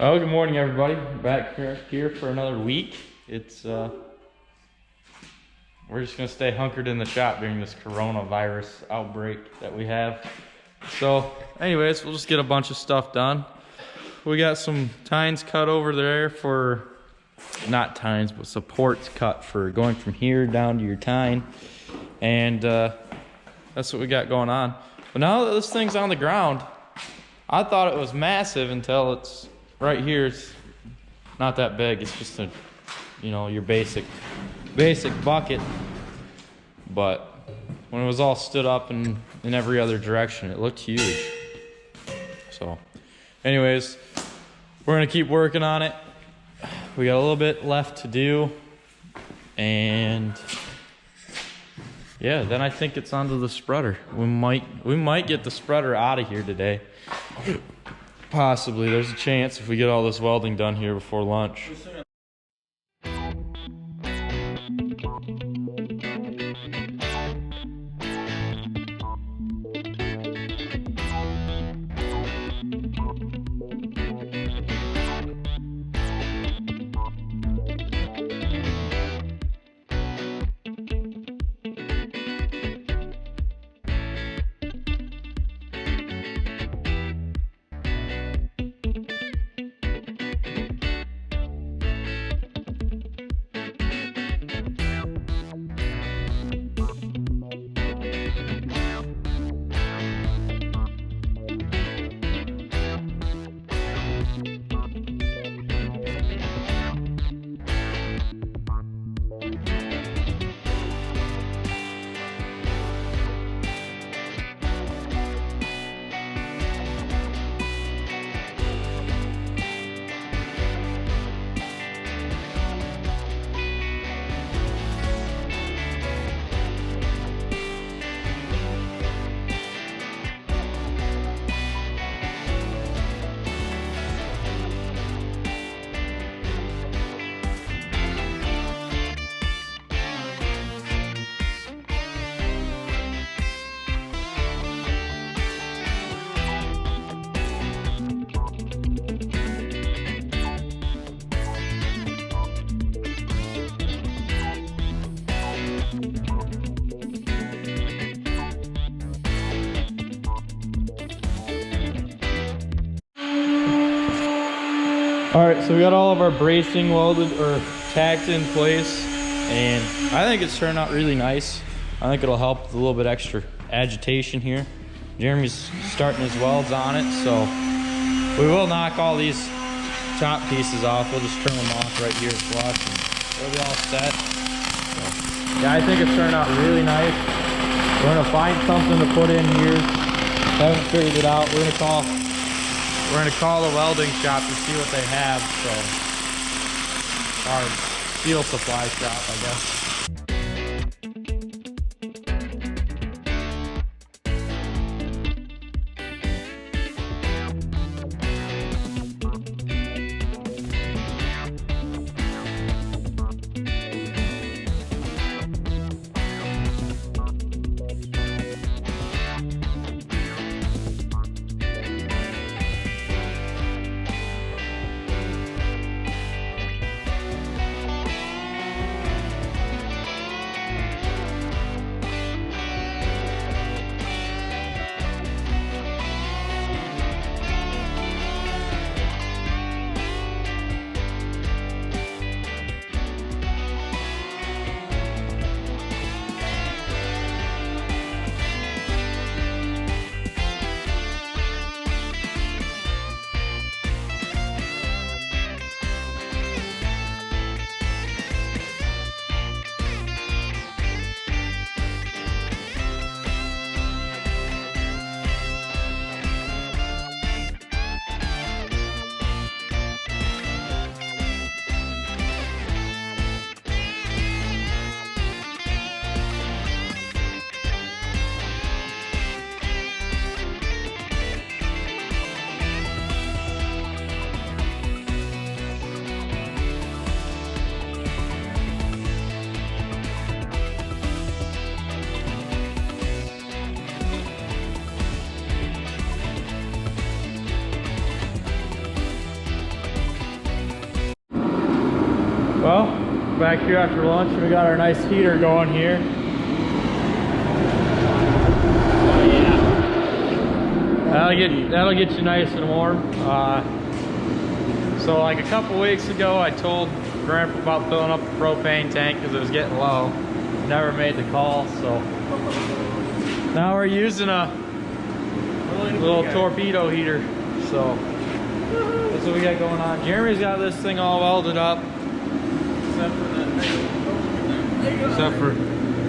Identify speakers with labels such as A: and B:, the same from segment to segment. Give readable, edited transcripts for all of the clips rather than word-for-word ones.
A: Oh, good morning, everybody. Back here for another week. We're just gonna stay hunkered in the shop during this coronavirus outbreak that we have. So, anyways, we'll just get a bunch of stuff done. We got some tines cut over there for, not tines, but supports cut for going from here down to your tine, and that's what we got going on. But now that this thing's on the ground, I thought it was massive until it's right here. It's not that big. It's just a, your basic bucket. But when it was all stood up in every other direction, it looked huge. So, anyways, we're gonna keep working on it. We got a little bit left to do, and yeah, then I think it's onto the spreader. We might get the spreader out of here today. Possibly. There's a chance if we get all this welding done here before lunch. All right, so we got all of our bracing welded or tacked in place, and I think it's turned out really nice. I think it'll help with a little bit extra agitation here. Jeremy's starting his welds on it, so we will knock all these top pieces off. We'll just trim them off right here flush, and it'll be all set. So, yeah, I think it's turned out really nice. We're gonna find something to put in here. Haven't figured it out. We're gonna call the welding shop to see what they have. So, our steel supply shop, I guess. Well, back here after lunch, we got our nice heater going here. That'll get you nice and warm. So like a couple weeks ago, I told Grandpa about filling up the propane tank because it was getting low. Never made the call, so now we're using a little torpedo heater. So that's what we got going on. Jeremy's got this thing all welded up, except for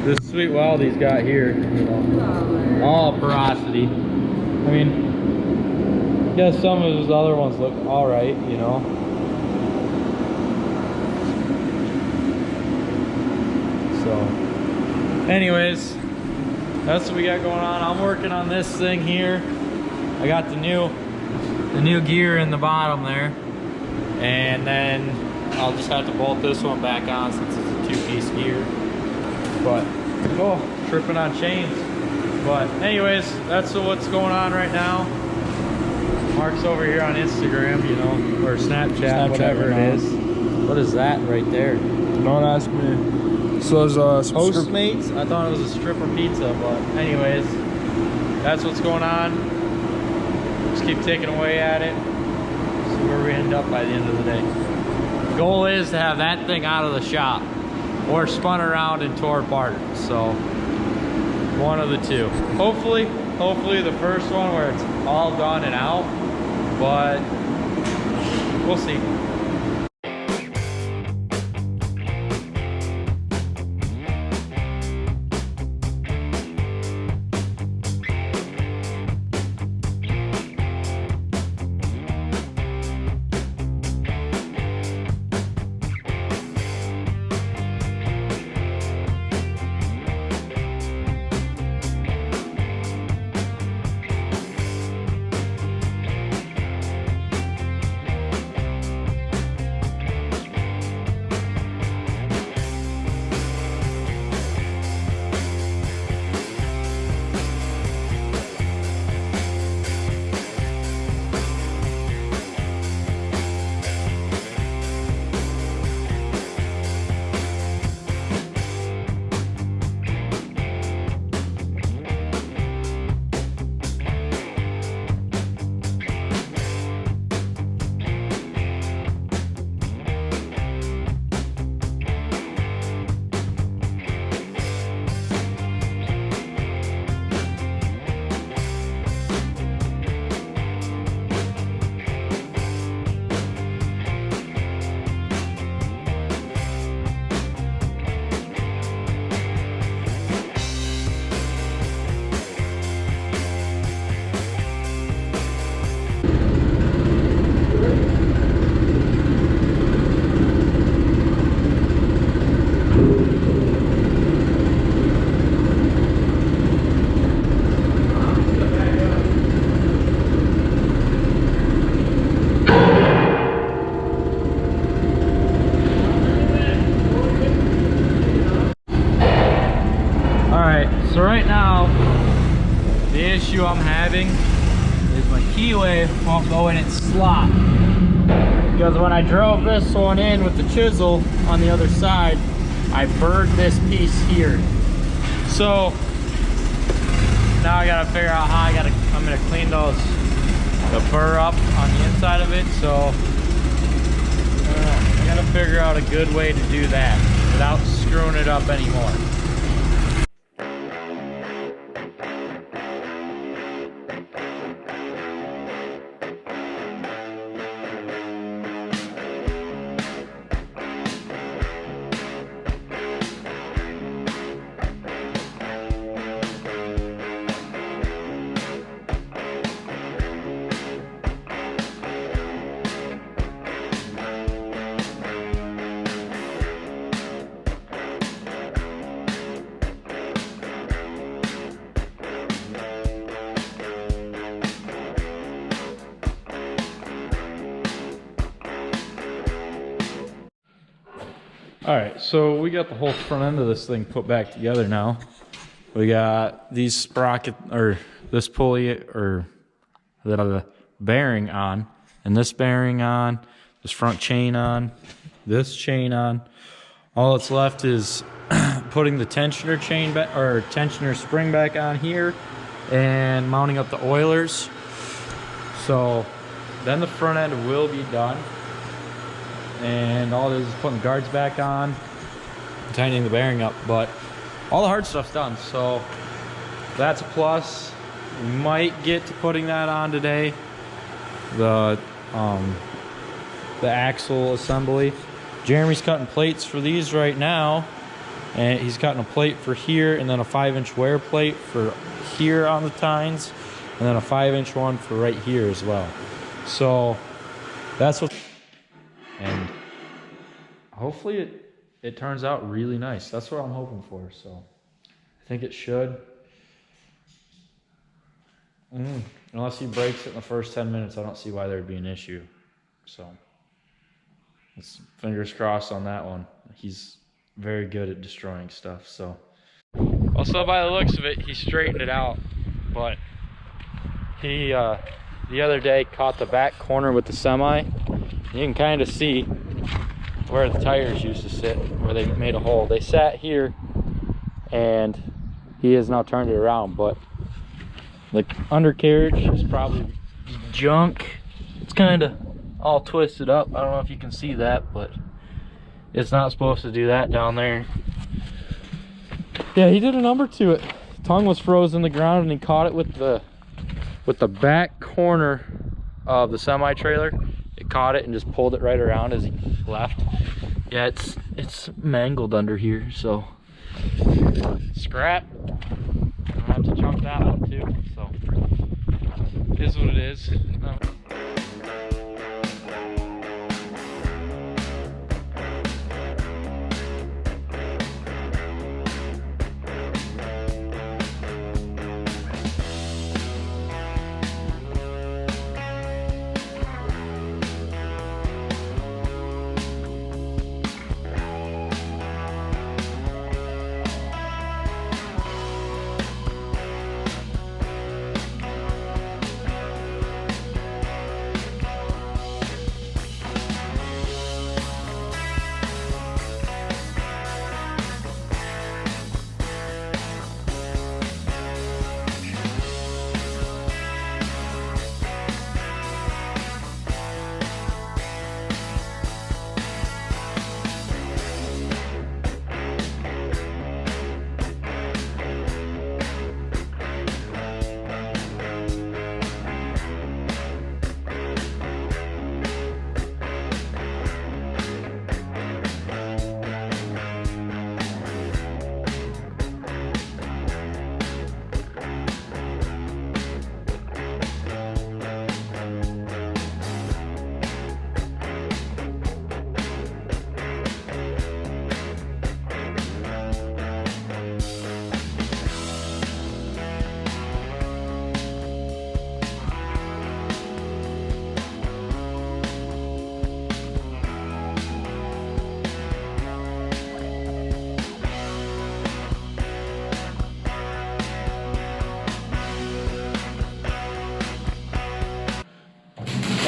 A: this sweet weld he's got here. You know, all porosity. I mean, I guess some of his other ones look all right, you know. So, anyways, that's what we got going on. I'm working on this thing here. I got the new gear in the bottom there, and then I'll just have to bolt this one back on since it's a two-piece gear. But oh, tripping on chains. But anyways, that's what's going on right now. Mark's over here on Instagram, you know, or Snapchat whatever it is. What is that right there?
B: Don't ask me. So is
A: Postmates? I thought it was a stripper pizza, but anyways, that's what's going on. Just keep taking away at it. See where we end up by the end of the day. The goal is to have that thing out of the shop or spun around and tore apart. So one of the two. Hopefully the first one where it's all done and out, but we'll see. So right now, the issue I'm having is my keyway won't go in its slot. Because when I drove this one in with the chisel on the other side, I burred this piece here. So now I gotta figure out how I'm gonna clean the burr up on the inside of it. So I gotta figure out a good way to do that without screwing it up anymore. All right, so we got the whole front end of this thing put back together now. We got these sprocket, or this pulley, or the bearing on, and this bearing on, this front chain on, this chain on. All that's left is putting the tensioner chain back, or tensioner spring back on here, and mounting up the oilers. So then the front end will be done, and all it is putting the guards back on, tightening the bearing up, but all the hard stuff's done, so that's a plus. We might get to putting that on today, the axle assembly. Jeremy's cutting plates for these right now, and he's cutting a plate for here, and then a 5-inch wear plate for here on the tines, and then a 5-inch one for right here as well. So that's what, and hopefully it turns out really nice. That's what I'm hoping for. So I think it should. Unless he breaks it in the first 10 minutes, I don't see why there'd be an issue. So let's fingers crossed on that one. He's very good at destroying stuff. So also, by the looks of it, he straightened it out, but he the other day caught the back corner with the semi. You can kind of see where the tires used to sit, where they made a hole. They sat here, and he has now turned it around, but the undercarriage is probably junk. It's kind of all twisted up. I don't know if you can see that, but it's not supposed to do that down there. Yeah, he did a number to it. Tongue was frozen in the ground, and he caught it with the back corner of the semi trailer. It caught it and just pulled it right around as he left. Yeah, it's mangled under here, so scrap. I'll have to chunk that one too. So it is what it is.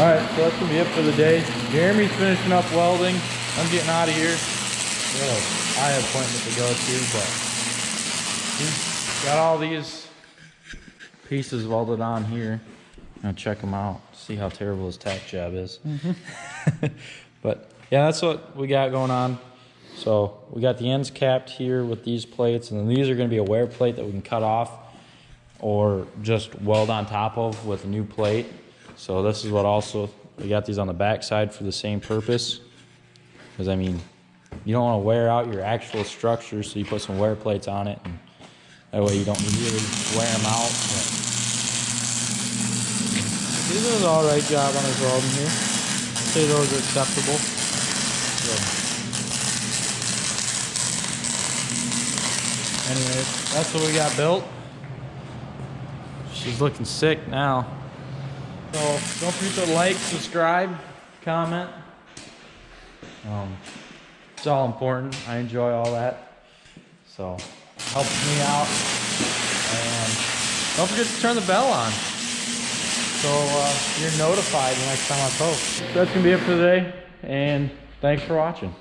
A: Alright, so that's gonna be it for the day. Jeremy's finishing up welding. I'm getting out of here. I have an appointment to go to, but he's got all these pieces welded on here. I'll check them out, see how terrible his tack job is. But yeah, that's what we got going on. So we got the ends capped here with these plates, and then these are gonna be a wear plate that we can cut off or just weld on top of with a new plate. So this is what also, we got these on the back side for the same purpose. Because I mean, you don't want to wear out your actual structure, so you put some wear plates on it, and that way you don't really wear them out. But he did an alright job on his welding here. I'd say those are acceptable. So, anyways, that's what we got built. She's looking sick now. So don't forget to like, subscribe, comment. It's all important. I enjoy all that. So helps me out. And don't forget to turn the bell on, so you're notified the next time I post. That's gonna be it for today. And Thanks for watching.